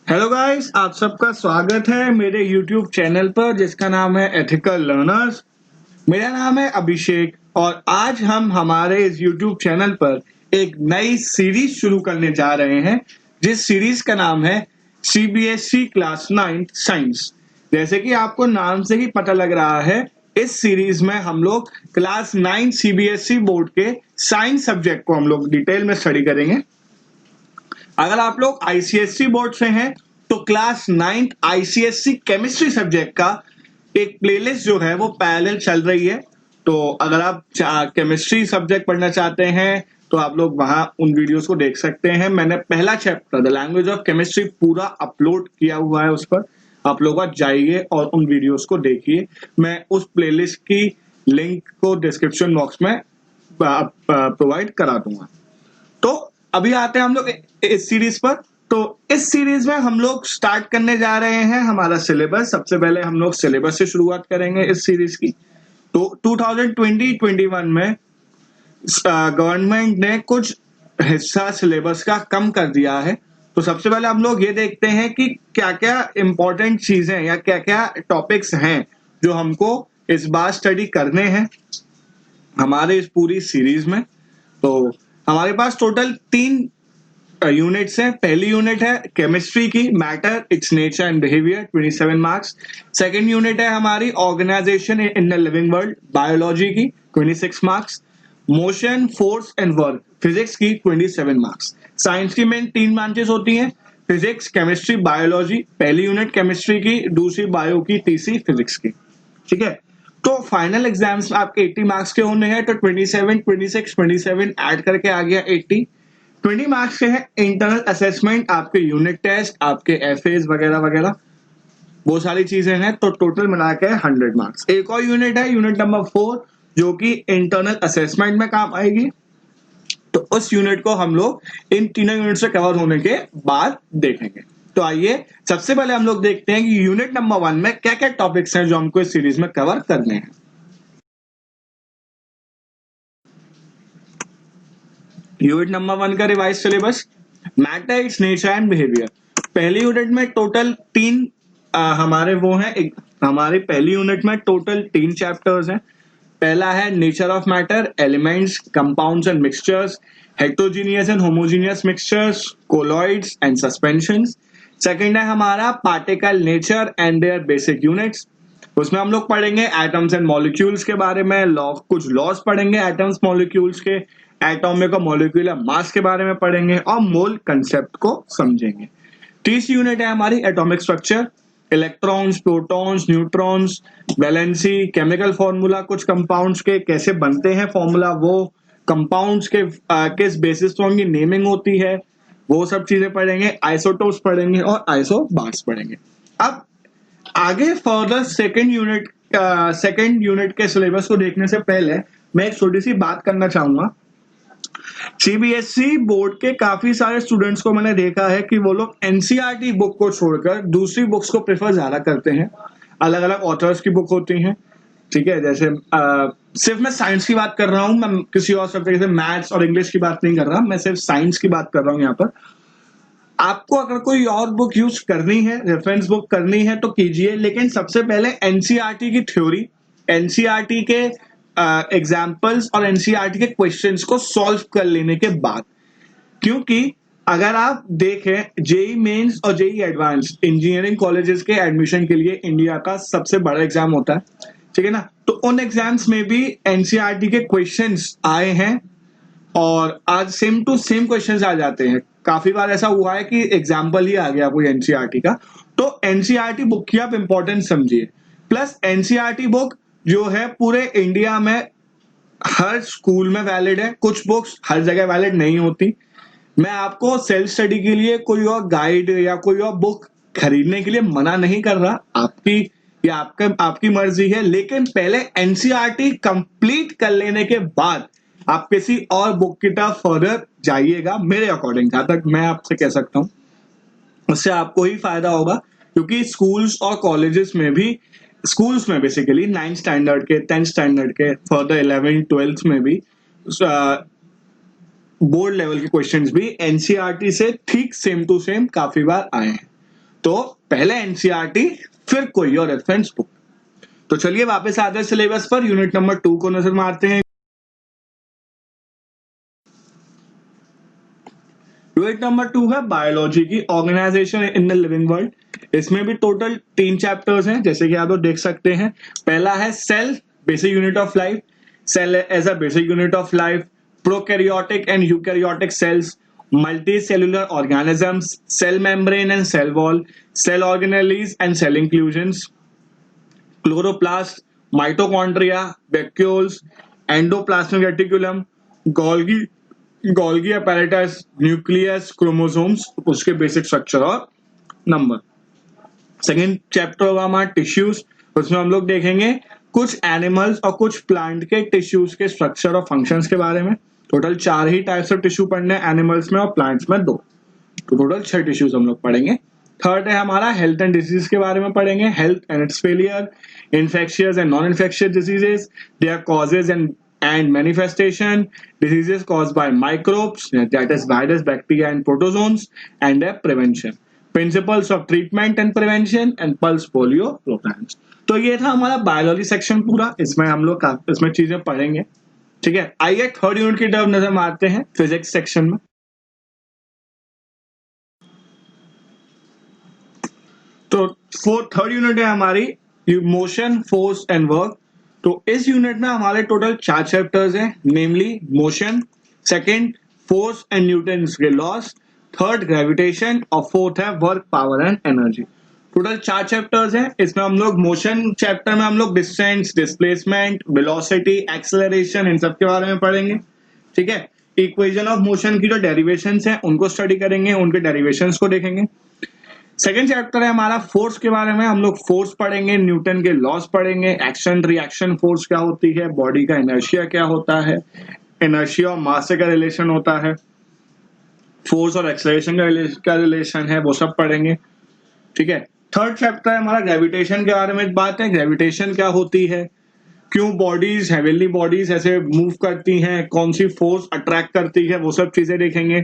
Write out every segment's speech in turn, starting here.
Hello guys, आप सबका स्वागत है मेरे YouTube चैनल पर जिसका नाम है एथिकल लर्नर्स। मेरा नाम है अभिषेक और आज हम हमारे इस YouTube चैनल पर एक नई सीरीज शुरू करने जा रहे हैं जिस सीरीज का नाम है CBSE क्लास 9 साइंस। जैसे कि आपको नाम से ही पता लग रहा है, इस सीरीज में हम लोग क्लास 9 CBSE बोर्ड के साइंस सब्जेक्ट को हम लोग डिटेल में स्टडी करेंगे। अगर आप लोग आईसीएससी बोर्ड से हैं तो क्लास 9 आईसीएससी केमिस्ट्री सब्जेक्ट का एक प्लेलिस्ट जो है वो पैरेलल चल रही है। तो अगर आप केमिस्ट्री सब्जेक्ट पढ़ना चाहते हैं तो आप लोग वहां उन वीडियोस को देख सकते हैं। मैंने पहला chapter the language of chemistry पूरा अपलोड किया हुआ है उस पर। आप लोग आज जाइए और उन वीडियोस को देखिए। मैं उस प्लेलिस्ट की लिंक को डिस्क्रिप्शन बॉक्स में प्रोवाइड करा दूंगा। तो अभी आते हैं हम लोग इस सीरीज पर। तो इस सीरीज में हम लोग स्टार्ट करने जा रहे हैं हमारा सिलेबस। सबसे पहले हम लोग सिलेबस से शुरुआत करेंगे इस सीरीज की। तो 2020-21 में गवर्नमेंट ने कुछ हिस्सा सिलेबस का कम कर दिया है। तो सबसे पहले हम लोग ये देखते हैं कि क्या क्या इंपॉर्टेंट चीजें या क्या क्या टॉपिक्स हैं जो हमको इस बार स्टडी करने हैं हमारे इस पूरी सीरीज में। तो हमारे पास टोटल 3 यूनिट्स हैं। पहली यूनिट है केमिस्ट्री की, matter its nature and behaviour, 27 marks. Second unit है हमारी organisation in the living world, biology की, 26 marks. Motion, force and work, physics की, 27 मार्क्स। साइंस की मेन 3 ब्रांचेस होती हैं, फिजिक्स, केमिस्ट्री, बायोलॉजी। पहली यूनिट केमिस्ट्री की, दूसरी बायो की, तीसरी फिजिक्स की। ठीक है। तो फाइनल एग्जाम्स आपके 80 मार्क्स के होने हैं। तो 27, 26, 27 ऐड करके आ गया 80। 20 मार्क्स के हैं इंटरनल असेसमेंट, आपके यूनिट टेस्ट, आपके एफएस वगैरह वगैरह, वो सारी चीजें हैं। तो टोटल मिला के 100 मार्क्स। एक और यूनिट है, यूनिट नंबर 4, जो कि इंटरनल असेसमेंट में काम आएगी। तो उस यूनिट को हम लोग इन तीनों यूनिट से कवर होने के बाद देखेंगे। तो आइए सबसे पहले हम लोग देखते हैं कि यूनिट नंबर 1 में क्या क्या टॉपिक्स हैं जो हमको इस सीरीज में कवर करने हैं। यूनिट नंबर 1 का revise syllabus, matter its nature and behaviour. पहली यूनिट में टोटल 3 हमारे वो हैं। हमारी पहली यूनिट में टोटल 3 चैप्टर्स हैं। पहला है nature of matter, elements, compounds and mixtures, heterogeneous and homogeneous mixtures, colloids and suspensions. Second है हमारा particle nature and their basic units. उसमें हम लोग पढ़ेंगे एटम्स एंड मॉलिक्यूल्स के बारे में, कुछ लॉस पढ़ेंगे एटम्स मॉलिक्यूल्स के, एटॉमिक और मॉलिक्यूलर मास के बारे में पढ़ेंगे और मोल कंसेप्ट को समझेंगे। तीसरी यूनिट है हमारी atomic structure, electrons, protons, neutrons, valency, chemical formula, कुछ कंपाउंड्स के कैसे बनते हैं फॉर्मूला, वो कंपाउंड्स के किस बेसिस पर उनकी नेमिंग होती है, वो सब चीजें पढ़ेंगे। आइसोटोप्स पढ़ेंगे और आइसोबार्स पढ़ेंगे। अब आगे फर्दर सेकेंड यूनिट के सिलेबस को देखने से पहले मैं एक छोटी सी बात करना चाहूंगा। सीबीएसई बोर्ड के काफी सारे स्टूडेंट्स को मैंने देखा है कि वो लोग एनसीईआरटी बुक को छोड़कर दूसरी बुक्स को प्रेफर ज्यादा करते हैं। अलग अलग ऑथर्स की बुक होती हैं, ठीक है। जैसे सिर्फ मैं साइंस की बात कर रहा हूं, मैं किसी और सब्जेक्ट जैसे मैथ्स और इंग्लिश की बात नहीं कर रहा, मैं सिर्फ साइंस की बात कर रहा हूं यहाँ पर। आपको अगर कोई और बुक यूज करनी है, रेफरेंस बुक करनी है तो कीजिए, लेकिन सबसे पहले एनसीईआरटी की थ्योरी, एनसीईआरटी के एग्जाम्पल्स और एनसीईआरटी के क्वेश्चंस को सॉल्व कर लेने के बाद, क्योंकि अगर आप देखें जेई मेंस और जेई एडवांस इंजीनियरिंग कॉलेजेस के एडमिशन के लिए इंडिया का सबसे बड़ा एग्जाम होता है, ठीक है ना। तो उन एग्जाम्स में भी एनसीईआरटी के क्वेश्चंस आए हैं और आज सेम टू सेम क्वेश्चंस आ जाते हैं। काफी बार ऐसा हुआ है कि एग्जाम्पल ही आ गया कोई एनसीईआरटी का। तो एनसीईआरटी बुक की आप इंपॉर्टेंस समझिए। प्लस एनसीईआरटी बुक जो है पूरे इंडिया में हर स्कूल में वैलिड है, कुछ बुक्स हर जगह वैलिड नहीं होती। मैं आपको सेल्फ स्टडी के लिए कोई और गाइड या कोई और बुक खरीदने के लिए मना नहीं कर रहा, आपकी मर्जी है, लेकिन पहले एनसीईआरटी कंप्लीट कर लेने के बाद आप किसी और बुक की तरफ फर्दर जाइएगा। मेरे अकॉर्डिंग जहां तक मैं आपसे कह सकता हूं, उससे आपको ही फायदा होगा। क्योंकि स्कूल्स और कॉलेजेस में भी, स्कूल्स में बेसिकली 9th स्टैंडर्ड के, 10th स्टैंडर्ड के, फर्दर 11th 12th में भी बोर्ड लेवल के क्वेश्चंस भी एनसीईआरटी से ठीक सेम टू सेम काफी बार आए हैं। तो पहले एनसीईआरटी फिर कोई और रेफरेंस बुक। तो चलिए वापस आते हैं सिलेबस पर, यूनिट नंबर 2 को नजर मारते हैं। यूनिट नंबर 2 है बायोलॉजी की organisation in the living world. इसमें भी टोटल 3 चैप्टर्स हैं, जैसे कि आप लोग देख सकते हैं। पहला है cell, basic unit of life, cell as a basic unit of life, prokaryotic and eukaryotic cells, multicellular organisms, cell membrane and cell wall, cell organelles and cell inclusions, chloroplast, mitochondria, vacuoles, endoplasmic reticulum, Golgi apparatus, nucleus, chromosomes, उसके basic structure और number. Second chapter होगा हमारा tissues. उसमें हम लोग देखेंगे कुछ animals और कुछ प्लांट के टिश्यूज के स्ट्रक्चर और फंक्शंस के बारे में। Total 4 he types of tissue पढ़ने हैं, एनिमल्स में और प्लांट्स में 2, तो टोटल 6 टिश्यूज हम लोग पढ़ेंगे। थर्ड है हमारा हेल्थ एंड डिजीज के बारे में पढ़ेंगे, health and its failure, infectious and non infectious diseases, their causes and manifestation, diseases caused by microbes, that is virus, bacteria and protozoans, and their prevention, principles of treatment and prevention, and pulse polio programs। तो ये था हमारा biology section पूरा। इसमें हम लोग इसमें चीजें पढ़ेंगे, ठीक है। आइए थर्ड यूनिट की तरफ नजर मारते हैं, फिजिक्स सेक्शन में। तो थर्ड यूनिट है हमारी मोशन, फोर्स एंड वर्क। तो इस यूनिट में हमारे टोटल 4 चैप्टर्स हैं, namely motion, second force and Newton's के लॉस, थर्ड ग्रेविटेशन और फोर्थ है work, power and energy. Total 4 chapters हैं। इसमें हम लोग मोशन चैप्टर में हम लोग डिस्टेंस, डिस्प्लेसमेंट, वेलोसिटी, एक्सेलरेशन, इन सब के बारे में पढ़ेंगे, ठीक है। इक्वेशन ऑफ मोशन की जो डेरिवेशंस हैं उनको स्टडी करेंगे, उनके डेरिवेशंस को देखेंगे। सेकेंड चैप्टर है हमारा फोर्स के बारे में। हम लोग फोर्स पढ़ेंगे, न्यूटन के लॉस पढ़ेंगे, एक्शन रिएक्शन फोर्स क्या होती है, बॉडी का इनर्शिया क्या होता है, इनर्शिया और मास से क्या रिलेशन होता है, फोर्स और एक्सेलरेशन का रिलेशन है, वो सब पढ़ेंगे, ठीक है। थर्ड चैप्टर है हमारा ग्रेविटेशन के बारे में बात है, ग्रेविटेशन क्या होती है, क्यों बॉडीज, हेवनली बॉडीज ऐसे मूव करती हैं, कौन सी फोर्स अट्रैक्ट करती है, वो सब चीजें देखेंगे,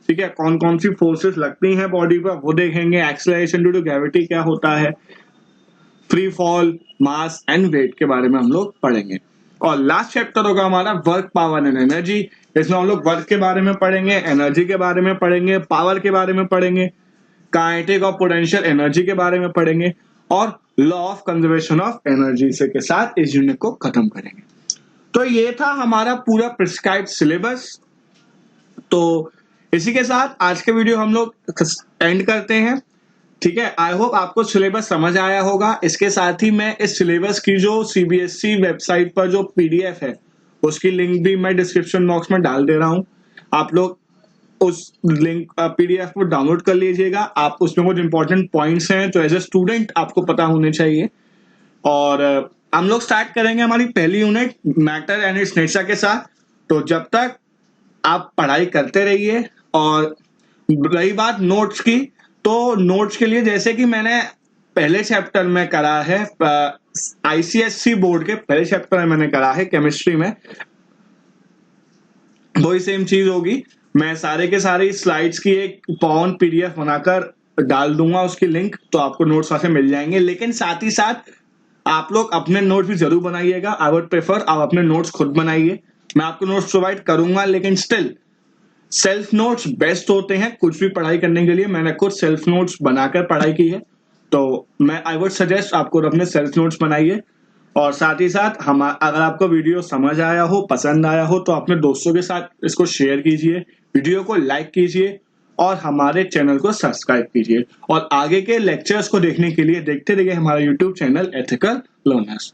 ठीक है। कौन कौन सी फोर्सेस लगती हैं बॉडी पर वो देखेंगे, एक्सेलरेशन ड्यू टू ग्रेविटी क्या होता है, free fall, mass and weight के बारे में हम लोग पढ़ेंगे। और लास्ट चैप्टर होगा हमारा वर्क, पावर एंड एनर्जी। इसमें हम लोग वर्क के बारे में पढ़ेंगे, एनर्जी के बारे में पढ़ेंगे, पावर के बारे में पढ़ेंगे, काइनेटिक और पोटेंशियल एनर्जी के बारे में पढ़ेंगे और law of conservation of energy से के साथ इस यूनिट को खत्म करेंगे। तो ये था हमारा पूरा प्रिस्क्राइब्ड सिलेबस। तो इसी के साथ आज के वीडियो हम लोग एंड करते हैं, ठीक है। आई होप आपको सिलेबस समझ आया होगा। इसके साथ ही मैं इस सिलेबस की जो सीबीएसई वेबसाइट पर जो पीडीएफ है उसकी लिंक भी मैं डिस्क्रिप्शन बॉक्स में डाल दे रहा हूं। आप लोग उस लिंक पीडीएफ को डाउनलोड कर लीजिएगा। आप उसमें कुछ इंपॉर्टेंट पॉइंट्स हैं जो एज ए स्टूडेंट आपको पता होने चाहिए। और हम लोग स्टार्ट करेंगे हमारी पहली unit matter and it's nature के साथ। तो जब तक आप पढ़ाई करते रहिए। और रही बात नोट्स की, तो नोट्स के लिए जैसे कि मैंने पहले चैप्टर में करा है, आईसीएससी बोर्ड के पहले चैप्टर में मैंने करा है केमिस्ट्री में, वही सेम चीज होगी। मैं सारे के सारे स्लाइड्स की एक पावन पीडीएफ बनाकर डाल दूंगा, उसकी लिंक, तो आपको नोट्स वहां से मिल जाएंगे। लेकिन साथ ही साथ आप लोग अपने नोट्स भी जरूर बनाइएगा। आई वुड प्रेफर आप अपने नोट्स खुद बनाइए। मैं आपको नोट्स प्रोवाइड करूंगा, लेकिन स्टिल सेल्फ नोट्स बेस्ट होते हैं कुछ भी पढ़ाई करने के लिए। मैंने खुद सेल्फ नोट्स बनाकर पढ़ाई की है, तो मैं आई वुड सजेस्ट आपको अपने सेल्फ नोट्स बनाइए। और साथ ही साथ अगर आपको वीडियो समझ आया हो, पसंद आया हो, तो अपने दोस्तों के साथ इसको शेयर कीजिए, वीडियो को लाइक कीजिए और हमारे चैनल को सब्सक्राइब कीजिए। और आगे के लेक्चर्स को देखने के लिए देखते रहिए हमारा यूट्यूब चैनल एथिकल लर्नर्स।